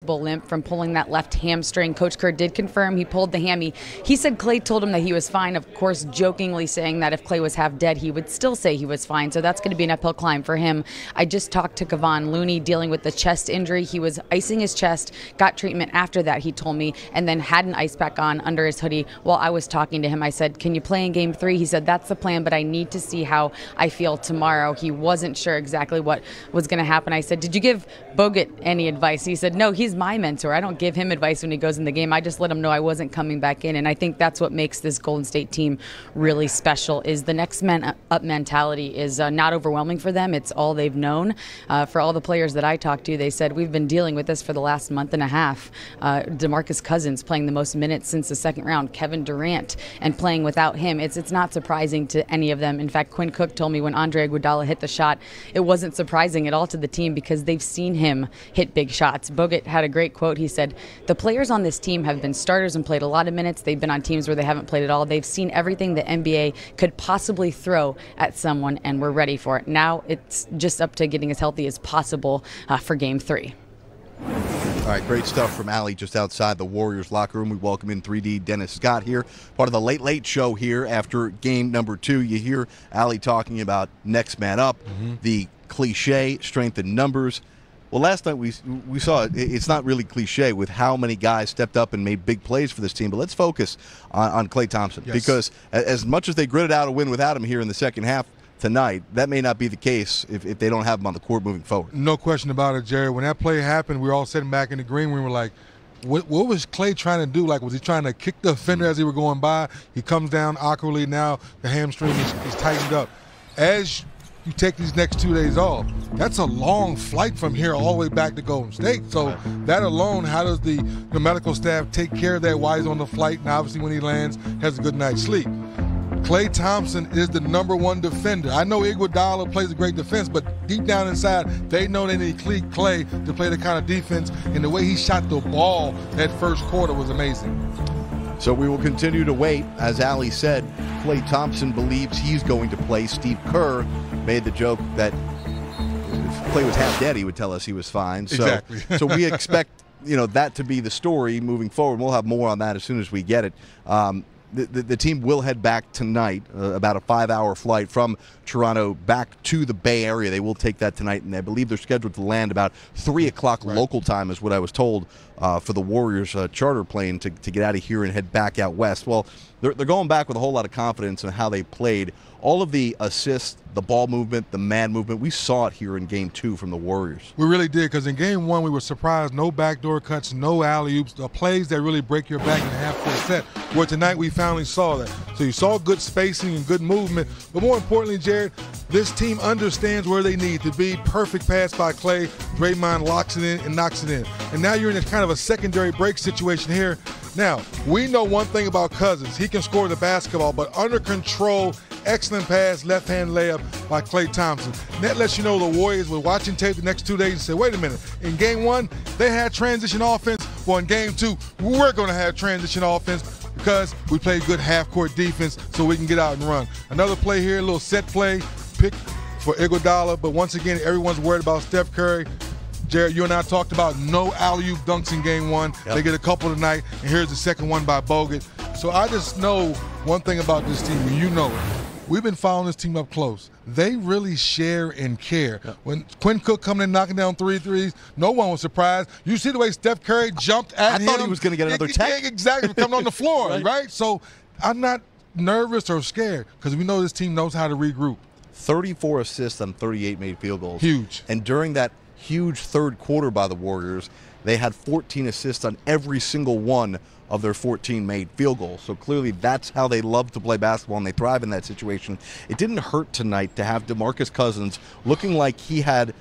noticeable limp from pulling that left hamstring. Coach Kerr did confirm he pulled the hammy. He said Klay told him that he was fine, of course jokingly saying that if Klay was half dead, he would still say he was fine. So that's going to be an uphill climb for him. I just talked to Kevon Looney dealing with the chest injury. He was icing his chest, got treatment after that, he told me, and then had an ice pack on under his hoodie. While I was talking to him, I said, can you play in game 3? He said, that's the plan, but I need to see how I feel tomorrow. He wasn't sure exactly what was going to happen. I said, did you give Bogut any advice? He said, no, he's my mentor. I don't give him advice when he goes in the game. I just let him know I wasn't coming back in. And I think that's what makes this Golden State team really special, is the next man up mentality is not overwhelming for them. It's all they've known. For all the players that I talked to, they said, we've been dealing with this for the last month and a half. DeMarcus Cousins playing the most minutes since the second round, Kevin Durant, and playing without him. It's not surprising to any of them. In fact, Quinn Cook told me when Andre Iguodala hit the shot, it wasn't surprising at all to the team because they've seen him hit big shots. Bogut had a great quote. He said, the players on this team have been starters and played a lot of minutes. They've been on teams where they haven't played at all. They've seen everything the NBA could possibly throw at someone, and we're ready for it. Now it's just up to getting as healthy as possible for game 3. All right, great stuff from Allie just outside the Warriors locker room. We welcome in 3D Dennis Scott here, part of the Late Late Show here after game number 2. You hear Allie talking about next man up, the cliche strength in numbers. Well, last night we saw it. It's not really cliche with how many guys stepped up and made big plays for this team. But let's focus on Klay Thompson, because as much as they gritted out a win without him here in the second half tonight, that may not be the case if they don't have him on the court moving forward. No question about it, Jerry. When that play happened, we were all sitting back in the green room. We were like, what was Klay trying to do? Like, was he trying to kick the offender as he were going by? He comes down awkwardly. Now the hamstring is tightened up. As you take these next 2 days off, that's a long flight from here all the way back to Golden State. So that alone, how does the medical staff take care of that while he's on the flight? And obviously when he lands, has a good night's sleep. Klay Thompson is the #1 defender. I know Iguodala plays a great defense, but deep down inside, they know they need Klay to play the kind of defense, and the way he shot the ball that first quarter was amazing. So we will continue to wait. As Allie said, Klay Thompson believes he's going to play. Steve Kerr made the joke that if Klay was half dead, he would tell us he was fine. So, exactly. So we expect that to be the story moving forward. We'll have more on that as soon as we get it. The team will head back tonight, about a 5-hour flight from Toronto back to the Bay Area. They will take that tonight, and I believe they're scheduled to land about 3 o'clock local time is what I was told for the Warriors charter plane to get out of here and head back out west. Well, they're going back with a whole lot of confidence in how they played. All of the assists, the ball movement, the man movement, we saw it here in Game 2 from the Warriors. We really did, because in Game 1 we were surprised. No backdoor cuts, no alley-oops, the plays that really break your back in a half-court set, where tonight we finally saw that. So you saw good spacing and good movement, but more importantly, Jared, this team understands where they need to be. Perfect pass by Klay. Draymond locks it in and knocks it in. And now you're in a kind of a secondary break situation here. Now, we know one thing about Cousins. He can score the basketball, but under control, excellent pass, left-hand layup by Klay Thompson. And that lets you know the Warriors were watching tape the next 2 days and say, wait a minute, in Game 1, they had transition offense. Well, in Game 2, we're going to have transition offense because we played good half-court defense so we can get out and run. Another play here, a little set play, pick for Iguodala, but once again, everyone's worried about Steph Curry. Jared, you and I talked about no alley-oop dunks in Game 1. Yep. They get a couple tonight, and here's the second one by Bogut. So I just know one thing about this team, and you know it. We've been following this team up close. They really share and care. Yep. When Quinn Cook coming in knocking down 3 threes, no one was surprised. You see the way Steph Curry jumped at him. I thought he was going to get another tech. Exactly, coming on the floor, right? So I'm not nervous or scared because we know this team knows how to regroup. 34 assists on 38 made field goals. Huge. And during that huge third quarter by the Warriors, they had 14 assists on every single one of their 14 made field goals. So clearly that's how they love to play basketball, and they thrive in that situation. It didn't hurt tonight to have DeMarcus Cousins looking like he had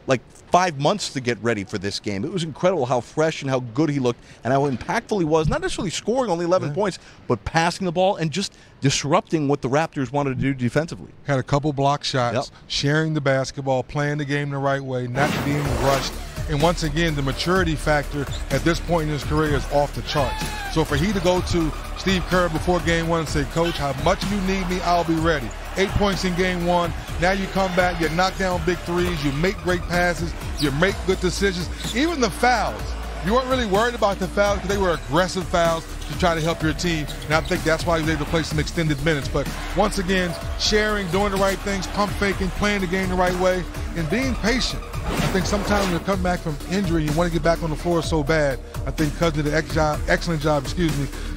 like 5 months to get ready for this game. It was incredible how fresh and how good he looked and how impactful he was, not necessarily scoring only 11 points, but passing the ball and just disrupting what the Raptors wanted to do defensively. Had a couple block shots, sharing the basketball, playing the game the right way, not being rushed. And once again, the maturity factor at this point in his career is off the charts. So for he to go to Steve Kerr before Game 1 and say, Coach, how much you need me, I'll be ready. 8 points in Game 1. Now you come back, you knock down big threes, you make great passes, you make good decisions. Even the fouls. you weren't really worried about the fouls because they were aggressive fouls to try to help your team. And I think that's why he was able to play some extended minutes. But once again, sharing, doing the right things, pump faking, playing the game the right way, and being patient. I think sometimes when you come back from injury, you want to get back on the floor so bad. I think because of the excellent job,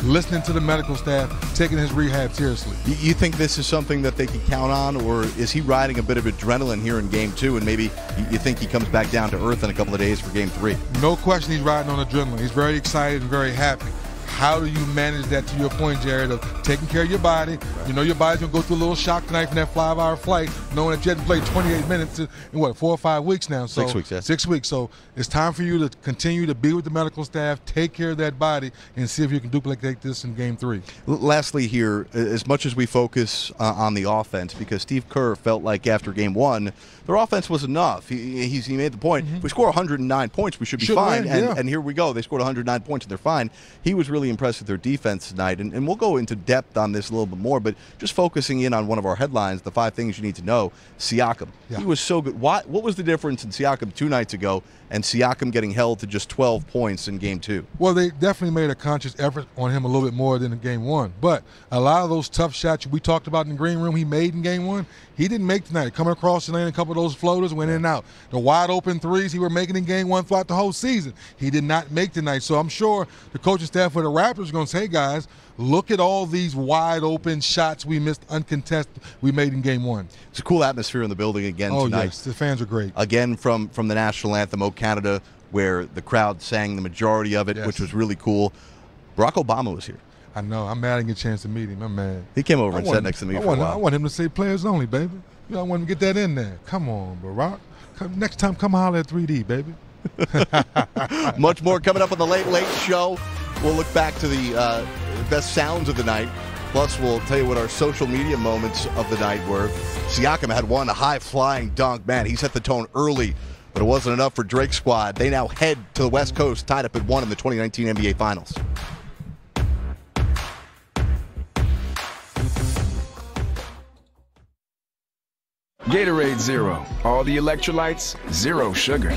listening to the medical staff, taking his rehab seriously. You think this is something that they can count on, or is he riding a bit of adrenaline here in Game 2, and maybe you think he comes back down to earth in a couple of days for Game 3? No question he's riding on adrenaline. He's very excited and very happy. How do you manage that, to your point, Jared, of taking care of your body? You know your body's going to go through a little shock tonight from that 5-hour flight, knowing that you hadn't played 28 minutes in, 4 or 5 weeks now? So 6 weeks, yeah. 6 weeks. So it's time for you to continue to be with the medical staff, take care of that body, and see if you can duplicate this in Game 3. Lastly here, as much as we focus on the offense, because Steve Kerr felt like after Game 1, their offense was enough. He made the point, if we score 109 points, we should be fine. Win, yeah. And here we go. They scored 109 points, and they're fine. He was really impressed with their defense tonight, and we'll go into depth on this a little bit more, but just focusing in on one of our headlines, the 5 things you need to know. Siakam. Yeah. He was so good. What was the difference in Siakam 2 nights ago and Siakam getting held to just 12 points in Game 2? Well, they definitely made a conscious effort on him a little bit more than in Game 1, but a lot of those tough shots we talked about in the green room he made in Game 1, he didn't make tonight. Coming across the lane, a couple of those floaters went in and out. The wide open threes he were making in Game 1 throughout the whole season, he did not make tonight. So I'm sure the coaching staff for the Raptors are going to say, hey guys, look at all these wide open shots we missed uncontested we made in Game 1. It's a cool atmosphere in the building again tonight. Oh yes, the fans are great. Again from the national anthem, O Canada, where the crowd sang the majority of it, which was really cool. Barack Obama was here. I know. I'm mad I didn't get a chance to meet him. I'm mad. He came over and sat next to me for a while. I want him to say players only, baby. You know, I want him to get that in there. Come on, Barack. Next time, come holler at 3D, baby. Much more coming up on the Late Late Show. We'll look back to the best sounds of the night. Plus, we'll tell you what our social media moments of the night were. Siakam had one, a high-flying dunk. Man, he set the tone early, but it wasn't enough for Drake's squad. They now head to the West Coast, tied up at 1 in the 2019 NBA Finals. Gatorade Zero. All the electrolytes, zero sugar.